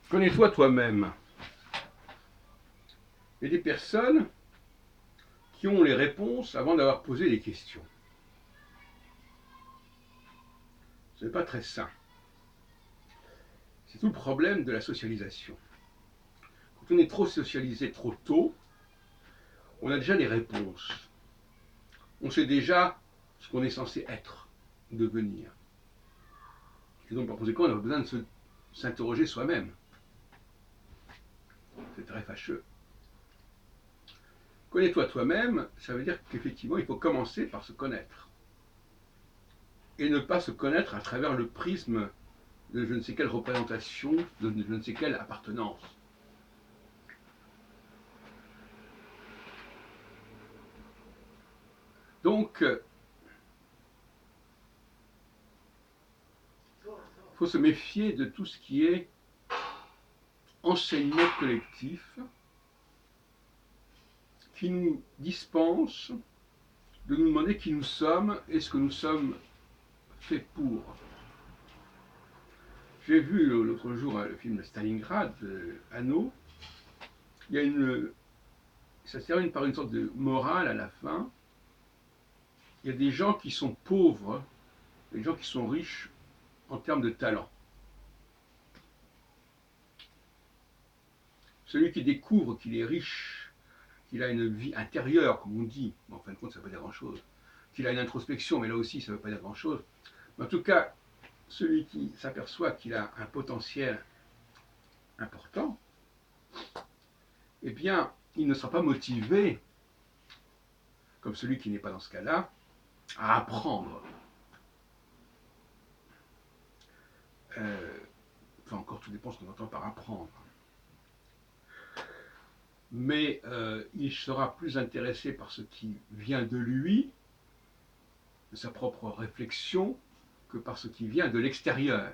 Connais-toi toi-même. Il y a des personnes qui ont les réponses avant d'avoir posé les questions. Ce n'est pas très sain. C'est tout le problème de la socialisation. Quand on est trop socialisé trop tôt, on a déjà des réponses. On sait déjà ce qu'on est censé être, devenir. Et donc par conséquent, on a besoin de s'interroger soi-même. C'est très fâcheux. Connais-toi toi-même, ça veut dire qu'effectivement, il faut commencer par se connaître. Et ne pas se connaître à travers le prisme de je ne sais quelle représentation, de je ne sais quelle appartenance. Donc, il faut se méfier de tout ce qui est enseignement collectif qui nous dispense de nous demander qui nous sommes et ce que nous sommes faits pour. J'ai vu l'autre jour le film Stalingrad, Anno. Il y a ça se termine par une sorte de morale à la fin. Il y a des gens qui sont pauvres, des gens qui sont riches en termes de talent. Celui qui découvre qu'il est riche, qu'il a une vie intérieure, comme on dit, mais en fin de compte, ça ne veut pas dire grand-chose, qu'il a une introspection, mais là aussi, ça ne veut pas dire grand-chose. Mais en tout cas, celui qui s'aperçoit qu'il a un potentiel important, eh bien, il ne sera pas motivé, comme celui qui n'est pas dans ce cas-là, à apprendre. Enfin, encore, tout dépend de ce qu'on entend par apprendre. Mais il sera plus intéressé par ce qui vient de lui, de sa propre réflexion, que par ce qui vient de l'extérieur.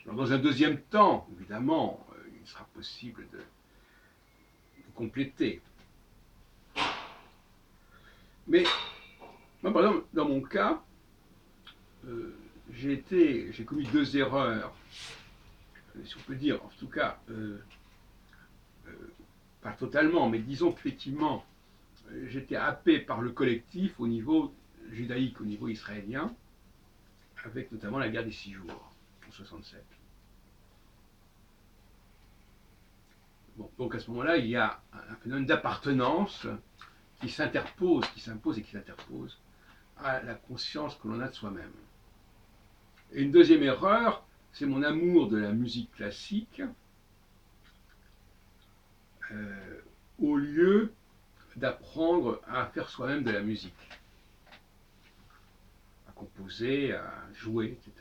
Alors, dans un deuxième temps, évidemment, il sera possible de compléter. Mais, moi, par exemple, dans mon cas, j'ai commis deux erreurs, si on peut dire, en tout cas, pas totalement, mais disons qu'effectivement, j'étais happé par le collectif au niveau judaïque, au niveau israélien, avec notamment la guerre des 6 jours, en 1967. Bon, donc à ce moment-là, il y a un phénomène d'appartenance qui s'interpose, qui s'impose et qui s'interpose à la conscience que l'on a de soi-même. Et une deuxième erreur, c'est mon amour de la musique classique, au lieu d'apprendre à faire soi-même de la musique, à composer, à jouer, etc.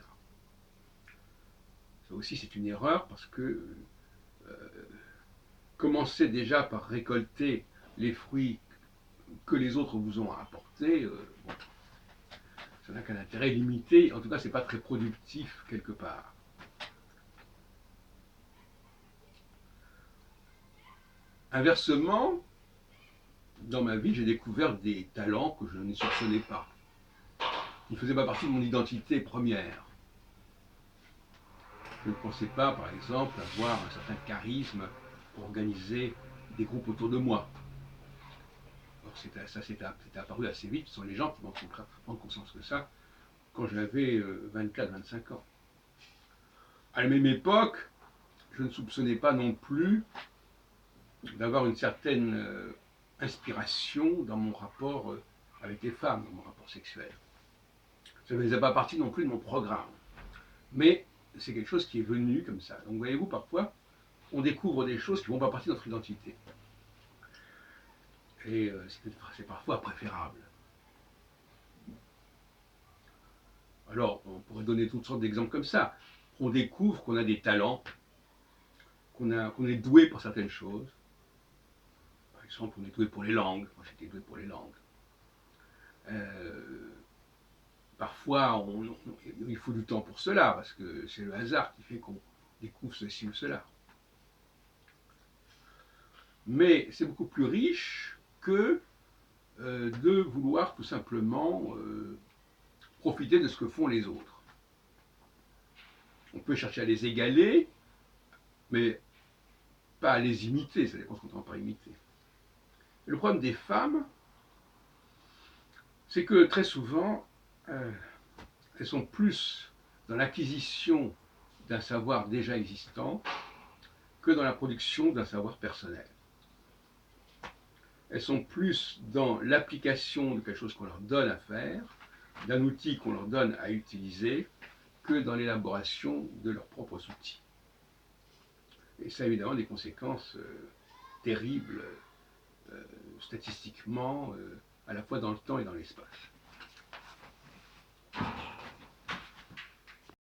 Ça aussi, c'est une erreur parce que commencer déjà par récolter les fruits que les autres vous ont apportés, bon, ça n'a qu'un intérêt limité. En tout cas, c'est pas très productif quelque part. Inversement, dans ma vie, j'ai découvert des talents que je ne soupçonnais pas. Ils ne faisaient pas partie de mon identité première. Je ne pensais pas, par exemple, avoir un certain charisme pour organiser des groupes autour de moi. Alors, ça s'est apparu assez vite. Ce sont les gens qui m'ont fait prendre conscience de ça quand j'avais 24-25 ans. À la même époque, je ne soupçonnais pas non plus d'avoir une certaine inspiration dans mon rapport avec les femmes, dans mon rapport sexuel. Ça ne faisait pas partie non plus de mon programme. Mais c'est quelque chose qui est venu comme ça. Donc voyez-vous, parfois, on découvre des choses qui ne font pas partie de notre identité. Et c'est parfois préférable. Alors, on pourrait donner toutes sortes d'exemples comme ça. On découvre qu'on a des talents, qu'on est doué pour certaines choses. Par exemple, on est doué pour les langues. Moi, j'étais doué pour les langues. Parfois, il faut du temps pour cela, parce que c'est le hasard qui fait qu'on découvre ceci ou cela. Mais c'est beaucoup plus riche que de vouloir tout simplement profiter de ce que font les autres. On peut chercher à les égaler, mais pas à les imiter, ça dépend ce qu'on entend par imiter. Le problème des femmes, c'est que très souvent, elles sont plus dans l'acquisition d'un savoir déjà existant que dans la production d'un savoir personnel. Elles sont plus dans l'application de quelque chose qu'on leur donne à faire, d'un outil qu'on leur donne à utiliser, que dans l'élaboration de leurs propres outils. Et ça a évidemment des conséquences terribles, statistiquement, à la fois dans le temps et dans l'espace.